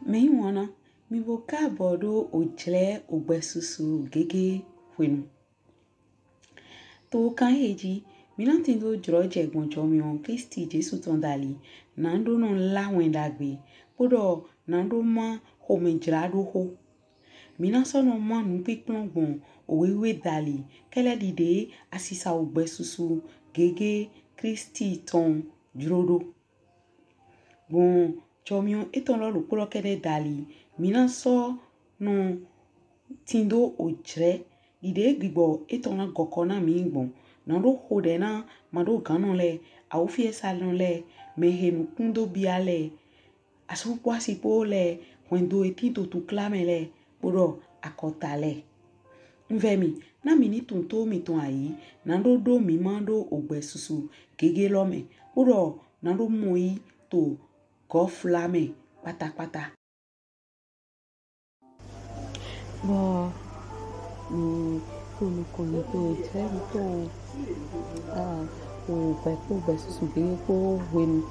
Me wana mi boka bodo ojle ogbesusu gege wenu. To kan heji mi nan tindo droje gonjo mi on Kristi Jesu tondali nando non la wendagbe podo nando ma homenjrado ho. Mi nan sono ma nu pikplon bon owewe dali kele dide asisa ogbesusu gege Kristi ton drodo. Bon chomion eton lo lukolo kede dali mina so no tindo ojre ide gbibo eton na gokona mi bon na do hode na mado ganon le awufie salon le mehenu kundo biale asu kwasi po le wendo etito tu klame le podo akota le mvemi na mini tunto mi ton ayi na do mi mando ogbesusu gege lome podo na do moi to goflame pata. Bon, ni koni to tre to o pe susu gege ko wen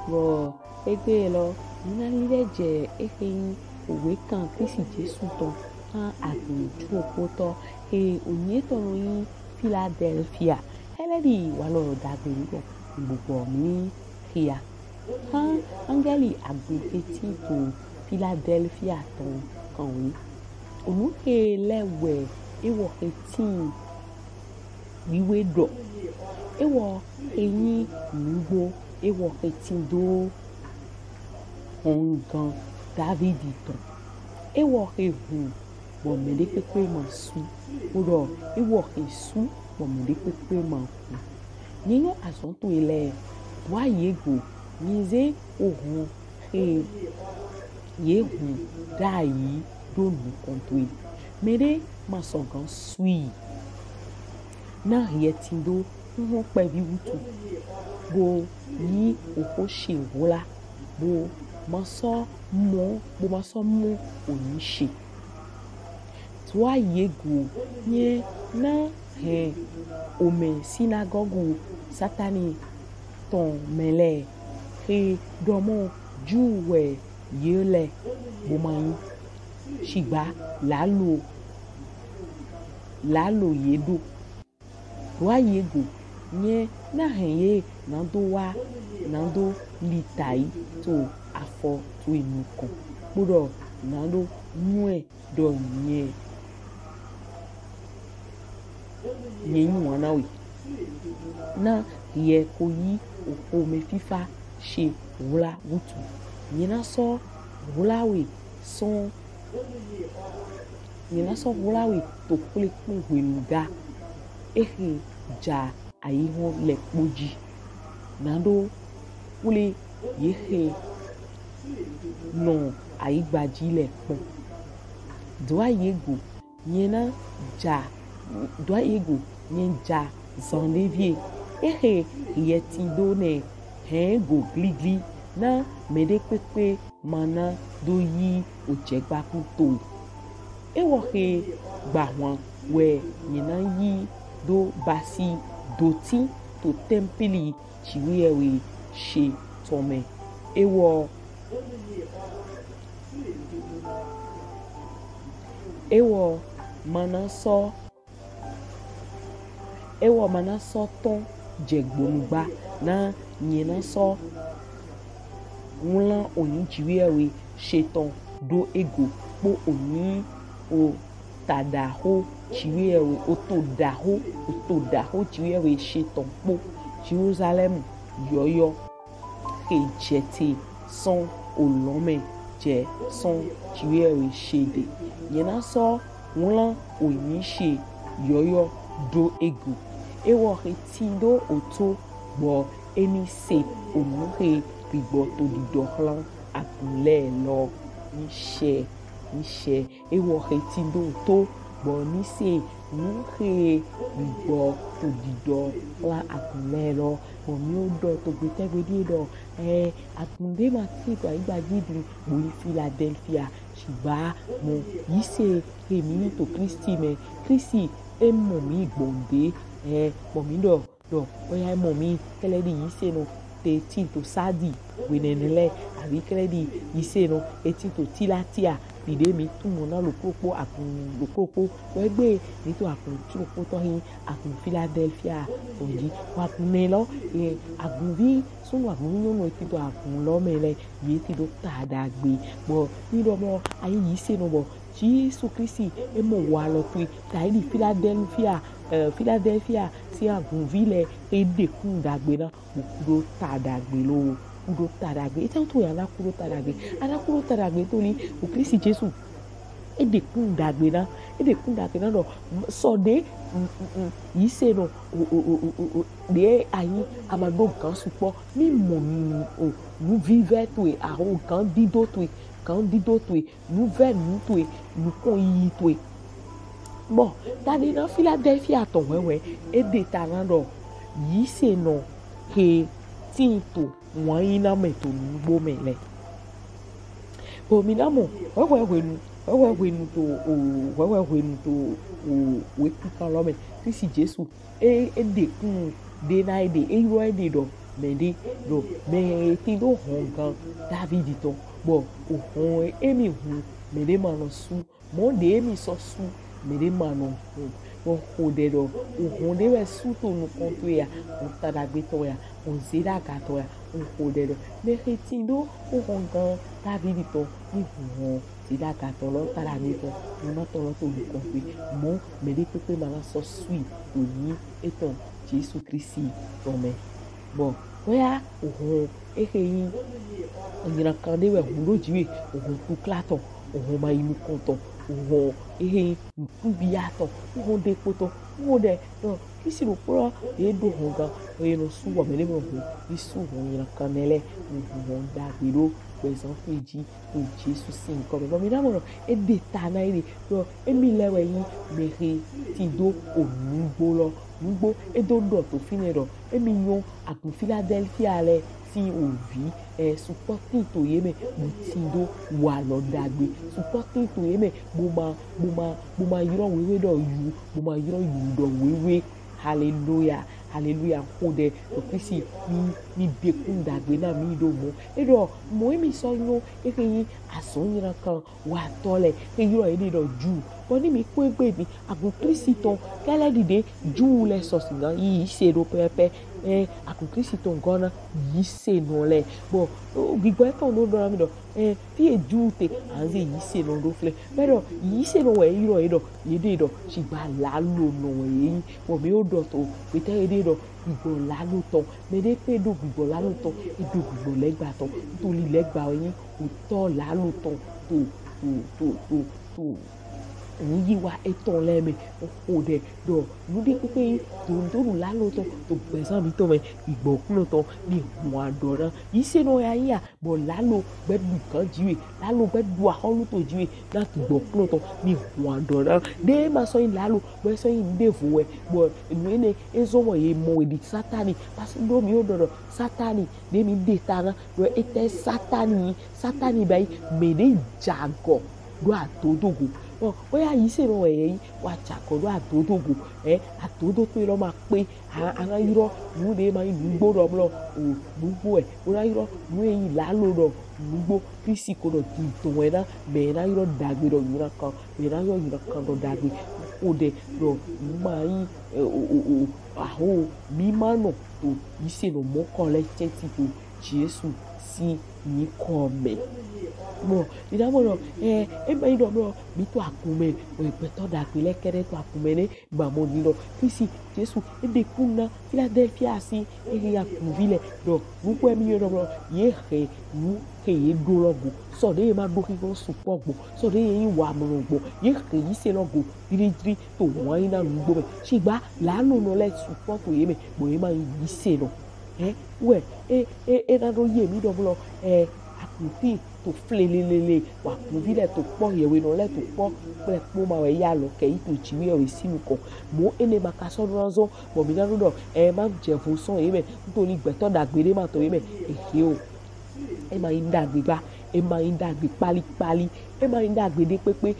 bo egbe lo na lide je ehin owe kan Kristi Jesu ton agun ju opoto onye to yin Philadelphia heledi wa lo dagbe nko gbogbo mi hia angeli agun eti to Philadelphia ton kan wi onuke lewe ewo etin wiwe do ewo eyin ngbo ewo etin do ongan David ton ewo ehun bo mede pepe ma su odo ewo esu bo mede pepe ma ku niyo asonto ile wa yego nize ohun yehun dai do nu kontwe mere masogan sui na yetindo won pe bi wutu bo yi okose wola bo maso mo oni se twa yego nye na ome synagogue satani ton mele domo juwe yele bo mayin shigba lalo yedo wa yego nye na heye nando litai to afo to inuko podo nando nwe do nye wana we na ye ko yi o me fifa she wula wutu nyina so wula we son nyina so wula we to kule kun wenuga ja ayi ho le poji nando kule yehe no ayi gbaji le pon doa yego nyina ja doa yego nyenja zanlevie yeti do ne go gligli na mede pepe mana do yi ojegba ku to ewo gba won we nyina yi do basi doti to tempili chiwewe she tome ewo mana so ton jegbonugba na nyina so wula oni chiwewe she ton do ego po oni o tadaho chiwewe o to daho chiwewe she ton po Jerusalem yoyo jete son olome je son chiwewe shede nyina so wula oni she yoyo do ego ewo tindo oto bo emi se onuhe gbigbo to didohlan akunle lo nise ewo tindo oto bo ni se nuhe gbigbo to didohlan akunle lo bo mi o do to gbetegbe do akunde ma ti ko igba jidin bo Philadelphia shiba mo yise emi to Kristi me Kristi emo mi gbonde momi do oya momi keledi yise no te ti to sadi wenenele davi kredi iseno eti to tilatia dide mi tumo na lokropo akun lokropo wegbe ni to akun turopo to hin akun Philadelphia oji wa kunelo akun vi sunu akun nyono eti to akun lo mele yeti do tadagbe bo ni do mo ayi iseno bo Jésù Kristi emo wa lo tu ta di Philadelphia si akun vile ede kun dagbe na kudo tadagbe lo kudo tadagbe ita to ya na kudo tadagbe to ni o Kristi Jésù ede kun dagbe na do so de yise no de ayi amado kan supo mi mo nu vive to e aho kan dido to e nu ve nu to e nu kon yi to e bon tani na Philadelphia to wewe ede tanando yise no he tinto wọn ina meto ngbo mele bo minamo wewe nu to we pika lo me Kristi Jésù de kun de na de iro de do me de do me ti do hongan David to bo o hon emi hu me de mano su mo de emi so su me de mano o de do o hon de we su to nu konto ya o tadagbe to ya o zira ga to ya o de do me ti do o hongan David to ni hu zira ga to lo tadagbe to no to lo to lu konto mo me de pepe mala so sui o ni eton Jésù Kristi to me bon oya o hon yin onira kan de we hu lojiwe o hon tu klaton o hon ma inu konto o nkubiato o de poto o de no kisi ro pro e do honga o no su wa mele mo isu onira kanele o da biro pesan feji o Jésù sin ko me mi damo e de tana ire so e mi lewe yin mere ti do onugbo e do to finero e mi yon akun Philadelphia le si ovi supporting to yeme mutindo wa lo dagbe supporting to yeme buma yiro wewe do yu buma yiro yu do wewe hallelujah kode to Kristi mi bekun dagbe na mi do mo edo mo mi so no yin asonyira kan wa tole yiro ede do ju bo ni mi ko egbe mi agun Kristi ton kele dide ju le so singa yi se do pepe akun Kristi ton gona yi se no le bo gbigbo ton no do mi do fi ejute anze yi se no do fle pero yi se no we yiro edo yede do sigba la lo no yin bo mi o do to pete ede do gbigbo la lo ton me de pe do gbigbo la lo ton edo gbigbo legba ton to li legba yin o to la lo ton to yi wa eton leme o de do nu de pe do la lo to pesan mi to me igbo kun to ni mo adora yi se no ya bo la lo gbedu kan jiwe la lo gbedu aholu to jiwe láti igbo kun to ni mo adora de ma so yin la lo bo so yin de fu we bo nu ne ezo mo ye mo di satani pas do mi o do satani de mi de tara do ete satani bai me de jago do atodogo oh bóyá yìí ṣe ro ẹ̀yìn wà jàkọ̀dọ̀ àtòdògò àtòdò tó lọ́ máa pé ara irọ́ mú de máa ń gbó rọ̀ lọ gbogbo ẹ̀ bóyá irọ́ mú ẹ̀yìn lálọ́ rọ̀ gbogbo Kristi kò lọ di ìtàn ẹ̀ náà bẹ̀rẹ̀ náà irọ́ dàgbé rọ̀ yìí kan bẹ̀rẹ̀ náà irọ́ yìí kan lọ dàgbé ó dẹ̀ rọ̀ máa yín àhó mímá nà tó yìí ṣe nà mọ́kànlẹ́ tẹ́tí tó Jésù sí yìí kọ́ mẹ́. Bon idamo e ba ido bro mi to akume o ipeto da pele kere to akume ne ba mo ni lo Kristi Jésù e de kuna Philadelphia si e ya kuvile do buku emi yo bro ye he nu ke ye do logo so de ma do ki go support gbo so de yin wa mo gbo ye ke yi se logo diri to won ina nu gbo me sigba la no no let support ye me bo ye ma yi se no we na do ye mi do bro akuti to flelelele wa kuvile to po yewe no le to po pe po ma we ya lo ke ito chiwe o sinu ko mo ene makaso ronzo mo mi na do ma je fun so yeme nítorí gbeto dagbere ma to yeme o e ma yin dagbe gba e ma inda gbe pali pali e ma inda gbe de pepe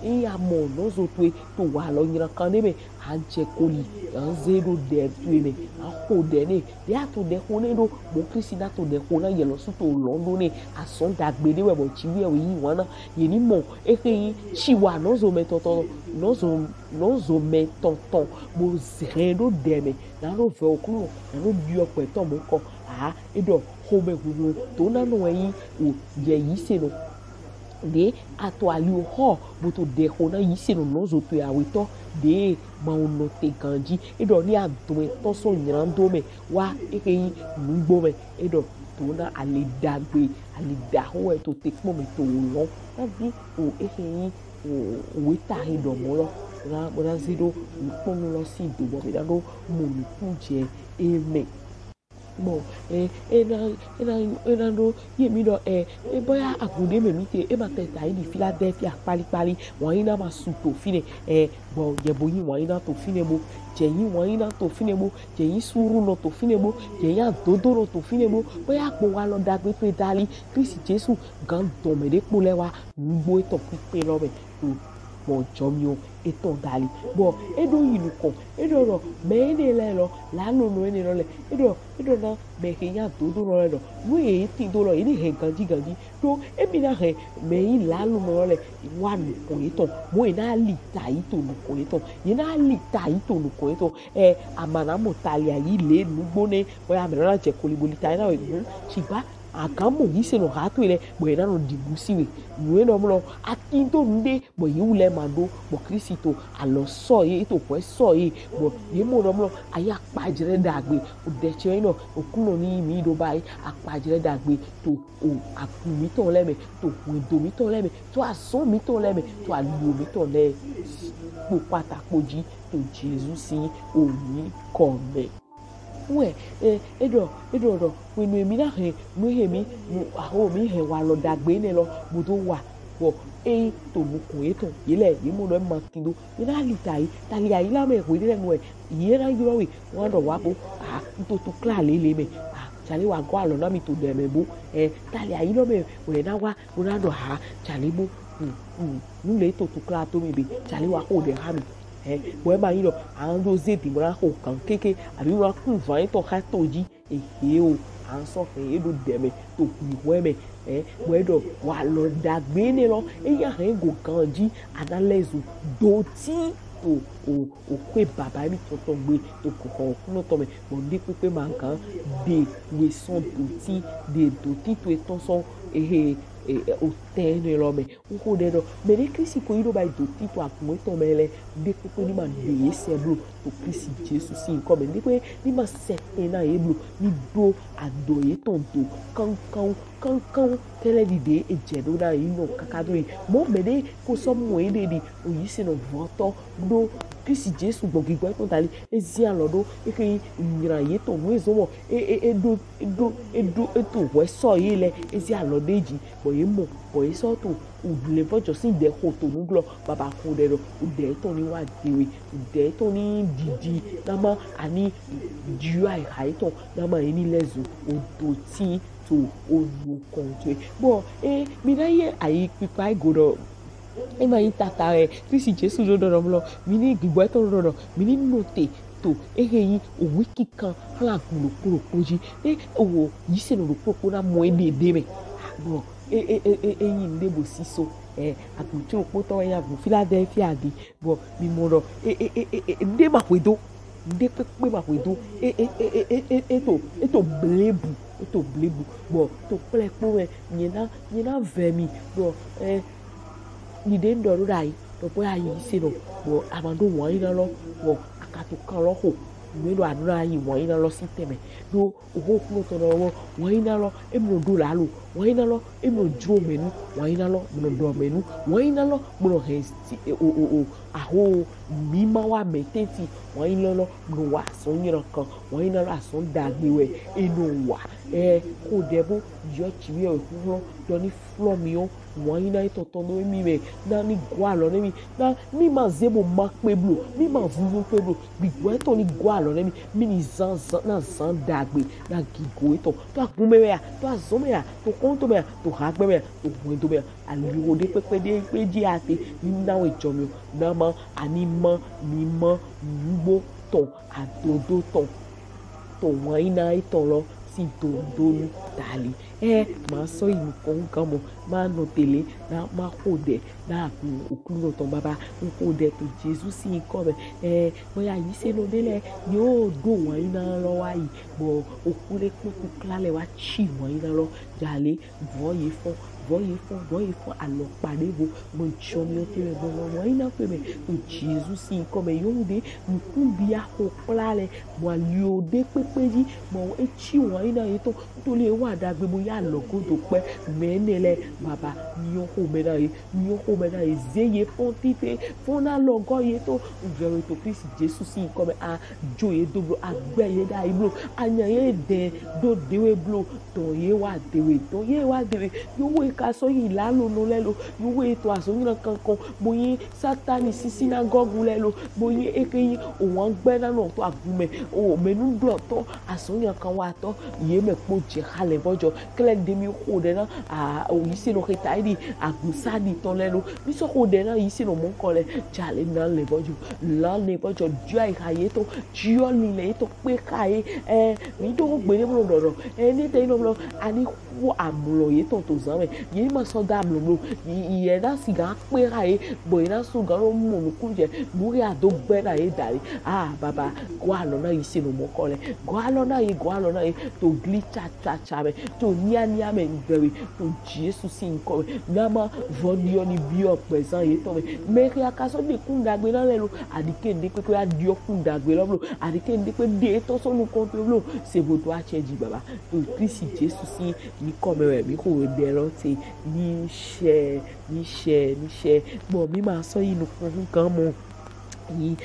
in ya mo no zo to wa lo nyira kan de me an je koli an zero de tu me an ko de ne de ato de ko ne do mo Kristi da to de ko na ye lo su to lo ndo ne ason da gbe de we bo chi wi e yi won na ye ni mo e ke yin chi wa no zo me toto no zo me tonton mo zero de me na no ve okuru na no bi ope to mo ko edo home gugu to na no yin o ye yi se no de ato ali o ho boto de ho na yi se no no zo to awito de ma ono te ganji edo ni adun to so nyan do me wa ekeyin ngbo me edo to na ale dagbe ale da ho e to te po me to lo na bi o ekeyin o we ta edo mo lo na zero po lo si do bo me da do mo ni ku je eme bon ena do ye mi do boya agunde me mi te e ma te ta di Philadelphia pali won ina ma su to fine bon ye boyin won ina to fine bo je yin won ina to fine bo je yin suru no to fine bo je yin dodoro to fine bo boya po wa lo dagbe pe dali Kristi Jesu gan do me de po lewa ngbo e to pipe lo be to mo jomio eton dali bo edo yinuko edo ro me ne le lo la no no ne lo le edo na me ke ya do ro le do we ti do lo ini he ganji do e mi na he me yi la no mo le wa nu ko eton mo ina li ta yi to nu ko eton yi na li ta yi to nu ko eton amana mo talia yi le nu gbo ne bo ya me ra je ko li boli ta na we shiba akamo yi se no hatu ile bo ina no dibusiwe nuwe no mlo akinto nde bo yiule mando bo Kristo alo so yi to ko so yi bo yi mo no mlo aya pajire dagbe o de che no okuno ni mi do bai apajire dagbe to o akumi to leme to windo mi to leme to ason mi to leme to alu mi to le po patapoji to Jesus si o ni come we edo wenu emi na he mu he mi aho mi he wa lo dagbe ne lo mo to wa wo to mu kun eto ile yi mo lo ma kindo ina litai tali ayi la me ko ile nu e yi na yuro we won do wa po to kla le me chale wa go alo na mi to de me bo tali ayi lo me we na wa mo na do chale bo nu le to kla to me be chale wa ko de ha mi bo e ma yin lo an do ze ti mo ra ko kan keke abi mo ra kun van to ha to ji o an so fe edo de me to ku we me bo edo wa lo dagbe ni lo ya he go kan ji analyze do ti to o kwe baba mi to gbe to ko no to me bo de pepe man kan de we son do ti to eton so o tene lo me ko de do me de Kristi ko ido ba do ti to akun to mele de pepe ni ma de ese blo to Kristi Jesu si ko me de pe ni ma sete na eblo ni do adoye ton do kan tele di de ejedo na ino kakado yi mo me de ko so mo ede di o yi se no voto do Kristi Jesu gbogi gbo ton tali ezi alodo ke nyira ye to no ezo mo edo eto we so yi le ezi alodo eji bo ye mo bo ye so to udle bojo sin de ko to nuglo baba ko de do ude to ni wa dewe ude to ni didi na ma ani ju ai hai to na ma eni lezu odo ti to onu kontre bo mi na ye ai pipa godo e ma intata Kristi Jesu do do lo mi ni gbigbo to do mi ni note to eheyin owi kikan ala kuro poji owo yi se no popo na mo de me bo eyin nde bo siso akunti opo to ya bu Philadelphia di bo mi mo ro nde ma pedo nde pepe ma pedo eto blebu bo to plepo nyina vemi bo ni de ndo rai to bo ayi se no bo amando won ina lo bo akato kan lo ho melo adura yi won ina lo system do oho kuno to no won ina lo emi do la lo won ina lo emi jo menu won ina lo mo do menu won ina lo mo he aho mi ma wa meteti won ina lo mo wa so yin kan won ina lo aso dagbe we enu wa ko debo yo chiwe o kuno do ni flo mi o won ina itoto no mi me na ni gwa lo ni mi na mi ma zebo makpeblo mi ma vuvu peblo bigwe to ni gwa lo ni mi ni zan na zan dagbe na gigo ito to agun me ya to azome ya to conto me to hagbe me to wendo me aliwo de pepe ate ni nawo ijomi na ma ani mo mi mo ngbo ton adodo ton to won ina iton lo si dondonu dali ma sọ ìlú kan mo ma no tele na ma kode na okulo ton baba kode to Jesus si nko me bóyá yìí se no dele yo do won ina lo wa yi bo okure ko klale wa chi won ina lo jale voye fo alo pade bo mo chomi o te bo won ina pe me to Jesus si nko me yo de nkumbia ko klale mo alio de pepeji mo echi won ina yeto to le wa dagbe mo ya lo ko to pe menele baba ni o ko me na e zeye fontife fona logo yeto very to Christ Jesus si nko me a joye doblo agbeye da iblo anyaye de do dewe blo to ye wa dewe yo we ka so yi lalo no lelo yo we to aso nira kankan boyin satani si synagogue lelo boyin ekeyin o won gbe na no to agume o menu do to aso nira kan wa to ye me po je hale bojo kele de mi ko de na o yi se no keta idi agusa ni ton lelo mi so ko de na yi se no mon ko le jale na le bojo la le bojo ju ai haye to ju ni le to pe kai mi do gbe ni mo do ni te no lo ani wo amulo ye to zame ye ma so da amulo ye da siga pe kai bo ina su ga ro mo nu kunje mu ri ado gbe na ye dari baba go alo na yi se no mo ko le go alo na ye to glitcha cha me to nia me very to Jesus si nko na ma vonio ni bi o present ye to me ri akaso de kunda gbe na le lo adike de pe a dio kunda gbe lo adike de pe de to so nu control se bo to a change baba to Christ Jesus si ni come we mi ko de rote ni she bo mi ma so yi nu kan mo yi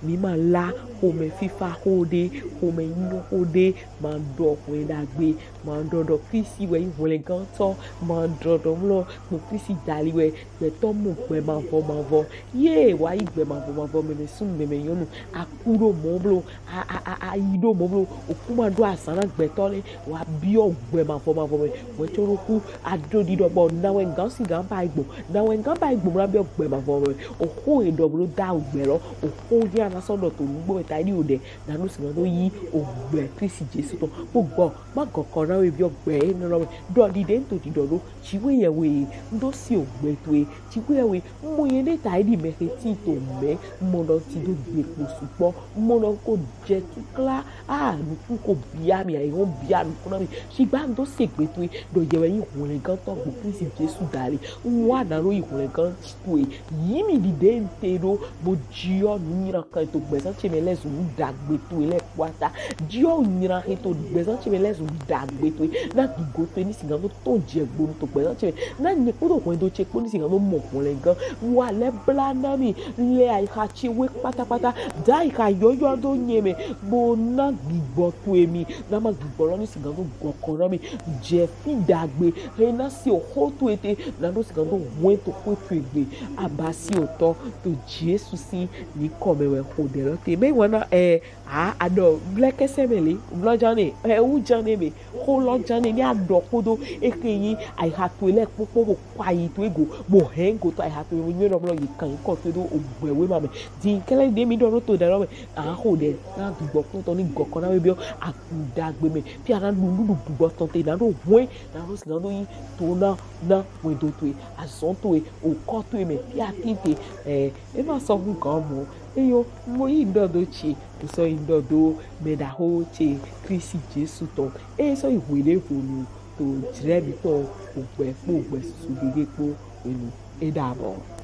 mi ma la ko me fifa ko de ko me yin ko de ma do ko da gbe ma do Christ we wole gan to ma do lo mo Christ dali we to mo pe ma vo ye wa igbe ma vo me sun me yonu akuro mo blo a ido mo blo okuma do asana gbe to le wa bi ogbe ma vo me mo choroku ado di do bo na we gan si gan ba igbo ra bi ogbe ma vo me o ko e do blo da ogbe lo o ko ya na so do to gbo tari ode na no si do yi ogbe Christ Jesus to gbogbo ma kokon na we bi ogbe no lo do di den to di do lo chiwe ye we ndo si ogbe to e chiwe we mo ye de tari me ti to me mo do ti do gbe po supo mo lo ko je tu kla mi fu ko bia mi ai won bia mi kuna mi sigba ndo se gbe to e do ye we yin hun gan to gbo Christ Jesus dali wa na ro yin hun gan to e yi mi di den te do bo jio nira kan to gbe san che me lezu dagbe to ile kwata jio nira kan to gbe san che me lezu dagbe to na gigo to ni singa to je gbo to gbe san che na ni ko to ko do che ko ni singa mo kun le gan wa le blana mi le ai ha chi we pátápátá dai ka yoyo do nyeme bo na gigbo to emi na ma gigbo lo ni singa to gokoro mi je fi dagbe he na si o ho to ete na do singa to we to ko to egbe abasi oto to Jesus si ni come we ho de lo te me wona ado bleke semele blojane u jane me ho lo jane ni ado kodo ekeyin ai ha to ele popo bo kwayi to ego bo hengo to ai ha to mi no blo yi kan ko to do ogbewe ma me di kele de mi do to de lo me ho de na dugbo ko to ni gokona we bi akudagbe me pi ara lulu dugbo to te na do we na ro si na do yi to na we do to e azon to e o ko to e me pi atinte e ma so gun kan mo eyo mo yi ndodo chi so indodo me da ho che Christ Jesus to so iwele fonu to jire bi to ogbe su gege po enu e dabo.